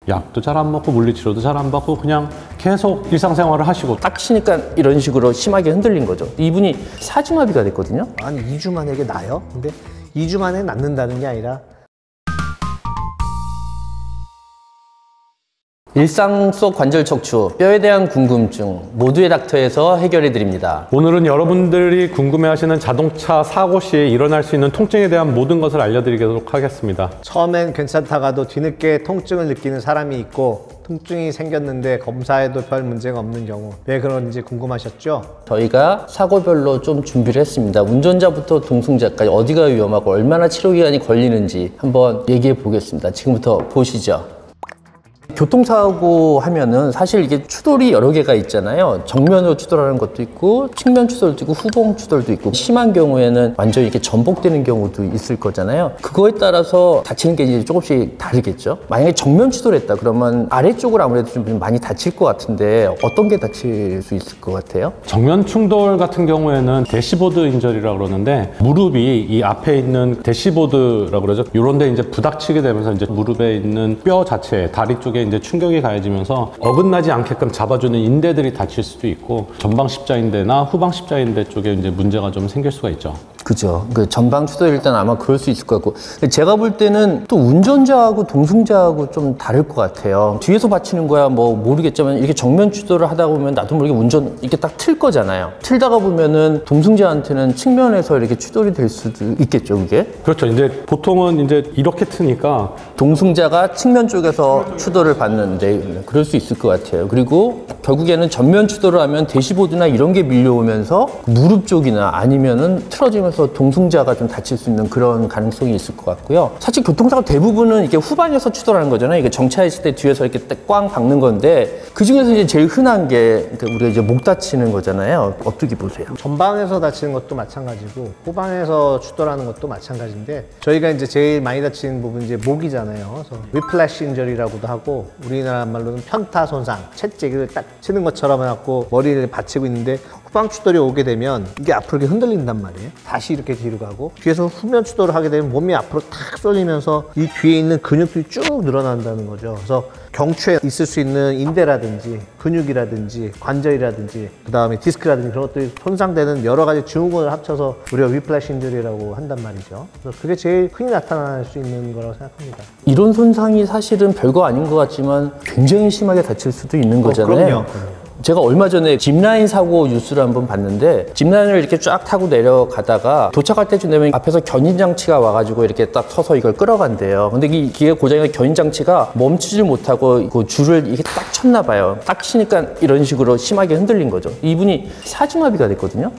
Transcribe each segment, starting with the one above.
약도 잘 안 먹고 물리치료도 잘 안 받고 그냥 계속 일상생활을 하시고 딱 쉬니까 이런 식으로 심하게 흔들린 거죠. 이분이 사지마비가 됐거든요. 아니 2주 만에 이게 나요? 근데 2주 만에 낫는다는 게 아니라 일상 속 관절 척추, 뼈에 대한 궁금증 모두의 닥터에서 해결해 드립니다. 오늘은 여러분들이 궁금해하시는 자동차 사고 시에 일어날 수 있는 통증에 대한 모든 것을 알려드리도록 하겠습니다. 처음엔 괜찮다가도 뒤늦게 통증을 느끼는 사람이 있고 통증이 생겼는데 검사해도 별 문제가 없는 경우 왜 그런지 궁금하셨죠? 저희가 사고별로 좀 준비를 했습니다. 운전자부터 동승자까지 어디가 위험하고 얼마나 치료기간이 걸리는지 한번 얘기해 보겠습니다. 지금부터 보시죠. 교통사고 하면은 사실 이게 추돌이 여러 개가 있잖아요. 정면으로 추돌하는 것도 있고 측면 추돌도 있고 후방 추돌도 있고 심한 경우에는 완전히 이렇게 전복되는 경우도 있을 거잖아요. 그거에 따라서 다치는 게 이제 조금씩 다르겠죠. 만약에 정면 추돌했다 그러면 아래쪽을 아무래도 좀 많이 다칠 것 같은데 어떤 게 다칠 수 있을 것 같아요? 정면 충돌 같은 경우에는 대시보드 인절이라고 그러는데 무릎이 이 앞에 있는 대시보드라고 그러죠. 이런 데 이제 부닥치게 되면서 이제 무릎에 있는 뼈 자체, 다리 쪽에 이제 충격이 가해지면서 어긋나지 않게끔 잡아주는 인대들이 다칠 수도 있고 전방 십자인대나 후방 십자인대 쪽에 이제 문제가 좀 생길 수가 있죠. 그죠. 그 전방 추돌 일단 아마 그럴 수 있을 것 같고 제가 볼 때는 또 운전자하고 동승자하고 좀 다를 것 같아요. 뒤에서 받치는 거야 뭐 모르겠지만 이렇게 정면 추돌을 하다 보면 나도 모르게 운전 이렇게 딱 틀 거잖아요. 틀다가 보면은 동승자한테는 측면에서 이렇게 추돌이 될 수도 있겠죠, 그게? 그렇죠. 이제 보통은 이제 이렇게 트니까 동승자가 측면 쪽에서 추돌을 받는데 그럴 수 있을 것 같아요. 그리고 결국에는 전면 추돌을 하면 대시보드나 이런 게 밀려오면서 무릎 쪽이나 아니면은 틀어지면서 동승자가 좀 다칠 수 있는 그런 가능성이 있을 것 같고요. 사실 교통사고 대부분은 이게 후방에서 추돌하는 거잖아요. 이게 정차했을 때 뒤에서 이렇게 꽝 박는 건데 그 중에서 이제 제일 흔한 게 우리가 이제 목 다치는 거잖아요. 어떻게 보세요? 전방에서 다치는 것도 마찬가지고 후방에서 추돌하는 것도 마찬가지인데 저희가 이제 제일 많이 다치는 부분이 이제 목이잖아요. 그래서 위플래시 인저리라고도 하고 우리나라 말로는 편타 손상, 채찍을 딱 치는 것처럼 해갖고 머리를 받치고 있는데 후방 추돌이 오게 되면 이게 앞으로 이렇게 흔들린단 말이에요. 다시 이렇게 뒤로 가고 뒤에서 후면 추돌을 하게 되면 몸이 앞으로 탁 쏠리면서 이 뒤에 있는 근육들이 쭉 늘어난다는 거죠. 그래서 경추에 있을 수 있는 인대라든지 근육이라든지 관절이라든지 그 다음에 디스크라든지 그런 것들이 손상되는 여러 가지 증후군을 합쳐서 우리가 위플래시 인저리라고 한단 말이죠. 그래서 그게 제일 흔히 나타날 수 있는 거라고 생각합니다. 이런 손상이 사실은 별거 아닌 것 같지만 굉장히 심하게 다칠 수도 있는 거잖아요. 그럼요. 제가 얼마 전에 짚라인 사고 뉴스를 한번 봤는데 짚라인을 이렇게 쫙 타고 내려가다가 도착할 때쯤 되면 앞에서 견인장치가 와가지고 이렇게 딱 서서 이걸 끌어간대요. 근데 이 기계 고장의 견인장치가 멈추질 못하고 그 줄을 이게 딱 쳤나 봐요. 딱 치니까 이런 식으로 심하게 흔들린 거죠. 이분이 사지마비가 됐거든요.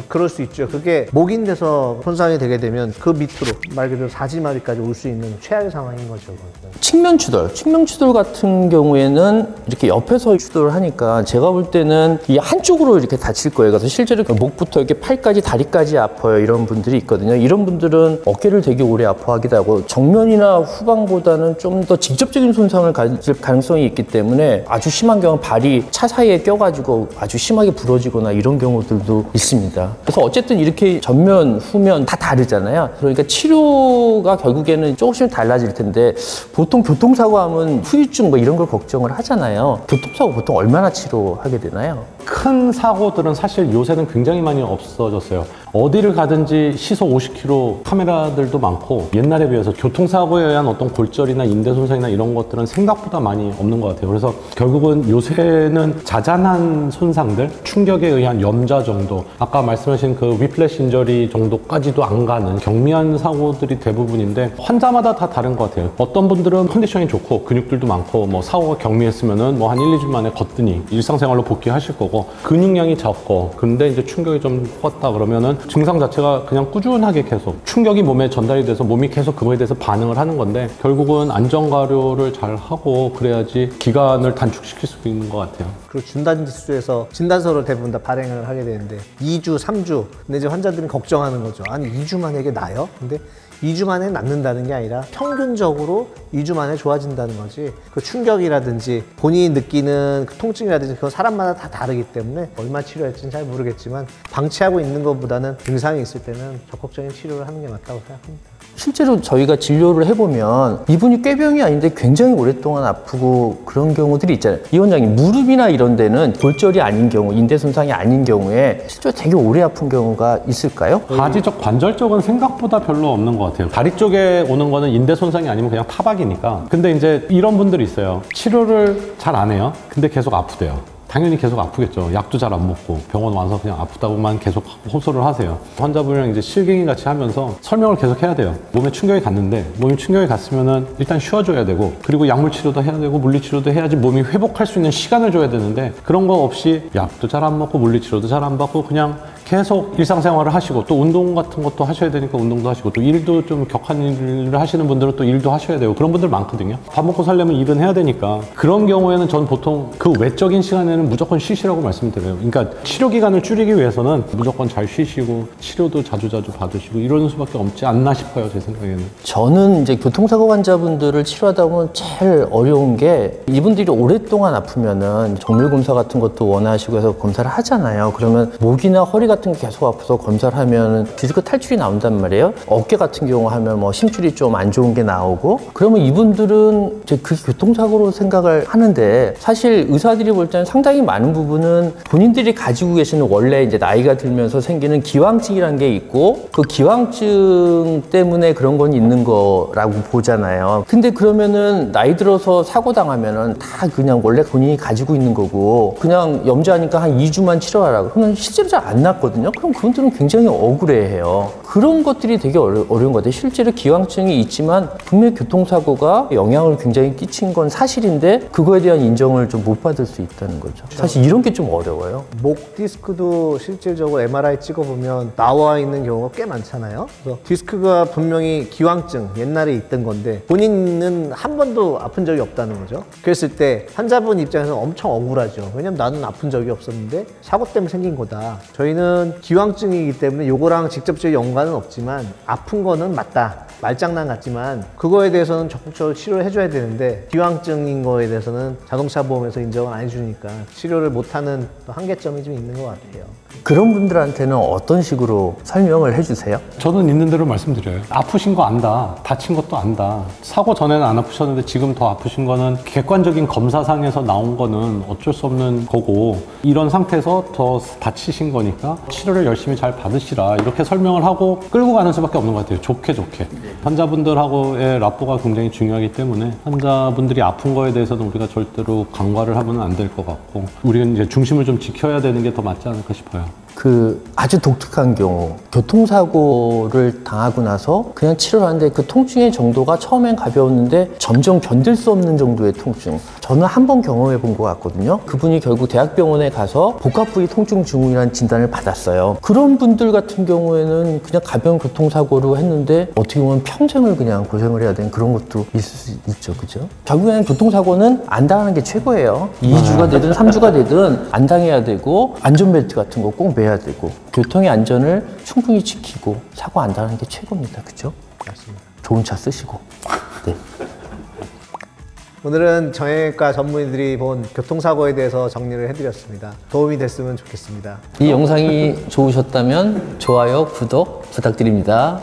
그럴 수 있죠. 그게 목인대서 손상이 되게 되면 그 밑으로 말 그대로 사지마비까지 올 수 있는 최악의 상황인 거죠. 측면 추돌 같은 경우에는 이렇게 옆에서 추돌을 하니까 제가 볼 때는 이 한쪽으로 이렇게 다칠 거예요. 그래서 실제로 목부터 이렇게 팔까지 다리까지 아파요. 이런 분들이 있거든요. 이런 분들은 어깨를 되게 오래 아파하기도 하고 정면이나 후방보다는 좀 더 직접적인 손상을 가질 가능성이 있기 때문에 아주 심한 경우 발이 차 사이에 껴가지고 아주 심하게 부러지거나 이런 경우들도 있습니다. 그래서 어쨌든 이렇게 전면, 후면 다 다르잖아요. 그러니까 치료가 결국에는 조금씩 달라질 텐데 보통 교통사고 하면 후유증 뭐 이런 걸 걱정을 하잖아요. 교통사고 보통 얼마나 치료하게 되나요? 큰 사고들은 사실 요새는 굉장히 많이 없어졌어요. 어디를 가든지 시속 50km 카메라들도 많고 옛날에 비해서 교통사고에 의한 어떤 골절이나 인대 손상이나 이런 것들은 생각보다 많이 없는 것 같아요. 그래서 결국은 요새는 자잘한 손상들, 충격에 의한 염자 정도, 아까 말씀하신 그 위플래시 인저리 정도까지도 안 가는 경미한 사고들이 대부분인데 환자마다 다 다른 것 같아요. 어떤 분들은 컨디션이 좋고 근육들도 많고 뭐 사고가 경미했으면은 뭐 한 1, 2주 만에 거뜬히 일상생활로 복귀하실 거고 근육량이 적고 근데 이제 충격이 좀 컸다 그러면은 증상 자체가 그냥 꾸준하게 계속 충격이 몸에 전달이 돼서 몸이 계속 그거에 대해서 반응을 하는 건데 결국은 안전가료를 잘 하고 그래야지 기간을 단축시킬 수 있는 것 같아요. 그리고 진단지수에서 진단서를 대부분 다 발행을 하게 되는데 2주, 3주 근데 이제 환자들은 걱정하는 거죠. 아니 2주 만에 이게 나요? 근데 2주 만에 낫는다는 게 아니라 평균적으로 2주 만에 좋아진다는 거지 그 충격이라든지 본인이 느끼는 그 통증이라든지 그건 사람마다 다 다르기 때문에 얼마 치료할지는 잘 모르겠지만 방치하고 있는 것보다는 증상이 있을 때는 적극적인 치료를 하는 게 맞다고 생각합니다. 실제로 저희가 진료를 해보면 이분이 꾀병이 아닌데 굉장히 오랫동안 아프고 그런 경우들이 있잖아요. 이 원장님, 무릎이나 이런 데는 골절이 아닌 경우, 인대 손상이 아닌 경우에 실제로 되게 오래 아픈 경우가 있을까요? 가지적 관절 쪽은 생각보다 별로 없는 것 같아요. 다리 쪽에 오는 거는 인대 손상이 아니면 그냥 타박이니까. 근데 이제 이런 분들이 있어요. 치료를 잘 안 해요. 근데 계속 아프대요. 당연히 계속 아프겠죠. 약도 잘 안 먹고 병원 와서 그냥 아프다고만 계속 호소를 하세요. 환자분이랑 이제 실갱이 같이 하면서 설명을 계속 해야 돼요. 몸에 충격이 갔는데, 몸에 충격이 갔으면은 일단 쉬어줘야 되고, 그리고 약물 치료도 해야 되고 물리 치료도 해야지 몸이 회복할 수 있는 시간을 줘야 되는데, 그런 거 없이 약도 잘 안 먹고 물리 치료도 잘 안 받고 그냥 계속 일상생활을 하시고, 또 운동 같은 것도 하셔야 되니까 운동도 하시고, 또 일도 좀 격한 일을 하시는 분들은 또 일도 하셔야 되고, 그런 분들 많거든요. 밥 먹고 살려면 일은 해야 되니까. 그런 경우에는 전 보통 그 외적인 시간에는 무조건 쉬시라고 말씀드려요. 그러니까 치료 기간을 줄이기 위해서는 무조건 잘 쉬시고 치료도 자주자주 받으시고 이러는 수밖에 없지 않나 싶어요, 제 생각에는. 저는 이제 교통사고 환자분들을 치료하다 보면 제일 어려운 게, 이분들이 오랫동안 아프면은 정밀 검사 같은 것도 원하시고 해서 검사를 하잖아요. 그러면 목이나 허리 같은 게 계속 아파서 검사를 하면 디스크 탈출이 나온단 말이에요. 어깨 같은 경우 하면 뭐 심줄이 좀 안 좋은 게 나오고, 그러면 이분들은 이제 그게 교통사고로 생각을 하는데, 사실 의사들이 볼 때는 상당히 많은 부분은 본인들이 가지고 계시는 원래 이제 나이가 들면서 생기는 기왕증이라는 게 있고, 그 기왕증 때문에 그런 건 있는 거라고 보잖아요. 근데 그러면은 나이 들어서 사고 당하면은 다 그냥 원래 본인이 가지고 있는 거고, 그냥 염좌하니까 한 2주만 치료하라고. 그러면 실제로 잘 안 낫거든요. 그럼 그분들은 굉장히 억울해해요. 그런 것들이 되게 어려운 것 같아요. 실제로 기왕증이 있지만 분명히 교통사고가 영향을 굉장히 끼친 건 사실인데, 그거에 대한 인정을 좀 못 받을 수 있다는 거죠. 사실 이런 게 좀 어려워요. 목 디스크도 실질적으로 MRI 찍어보면 나와 있는 경우가 꽤 많잖아요. 그래서 디스크가 분명히 기왕증, 옛날에 있던 건데 본인은 한 번도 아픈 적이 없다는 거죠. 그랬을 때 환자분 입장에서는 엄청 억울하죠. 왜냐면 나는 아픈 적이 없었는데 사고 때문에 생긴 거다. 저희는 기왕증이기 때문에 요거랑 직접적인 연관은 없지만 아픈 거는 맞다. 말장난 같지만 그거에 대해서는 적극적으로 치료를 해줘야 되는데, 기왕증인 거에 대해서는 자동차 보험에서 인정을 안 해주니까 치료를 못하는 또 한계점이 좀 있는 것 같아요. 그런 분들한테는 어떤 식으로 설명을 해주세요? 저는 있는 대로 말씀드려요. 아프신 거 안다. 다친 것도 안다. 사고 전에는 안 아프셨는데 지금 더 아프신 거는 객관적인 검사상에서 나온 거는 어쩔 수 없는 거고, 이런 상태에서 더 다치신 거니까 치료를 열심히 잘 받으시라, 이렇게 설명을 하고 끌고 가는 수밖에 없는 것 같아요. 좋게 좋게. 환자분들하고의 라포가 굉장히 중요하기 때문에 환자분들이 아픈 거에 대해서는 우리가 절대로 간과를 하면 안 될 것 같고, 우리는 이제 중심을 좀 지켜야 되는 게 더 맞지 않을까 싶어요. 그 아주 독특한 경우, 교통사고를 당하고 나서 그냥 치료를 하는데 그 통증의 정도가 처음엔 가벼웠는데 점점 견딜 수 없는 정도의 통증. 저는 한 번 경험해 본 것 같거든요. 그분이 결국 대학병원에 가서 복합부위 통증 증후군이라는 진단을 받았어요. 그런 분들 같은 경우에는 그냥 가벼운 교통사고로 했는데 어떻게 보면 평생을 그냥 고생을 해야 되는 그런 것도 있을 수 있죠. 그죠? 결국에는 교통사고는 안 당하는 게 최고예요. 2주가 되든 3주가 되든 안 당해야 되고, 안전벨트 같은 거 꼭 매야 되고, 교통의 안전을 충분히 지키고 사고 안 당하는 게 최고입니다. 그죠? 맞습니다. 좋은 차 쓰시고. 네. 오늘은 정형외과 전문의들이 본 교통사고에 대해서 정리를 해드렸습니다. 도움이 됐으면 좋겠습니다. 이 영상이 좋으셨다면 좋아요, 구독 부탁드립니다.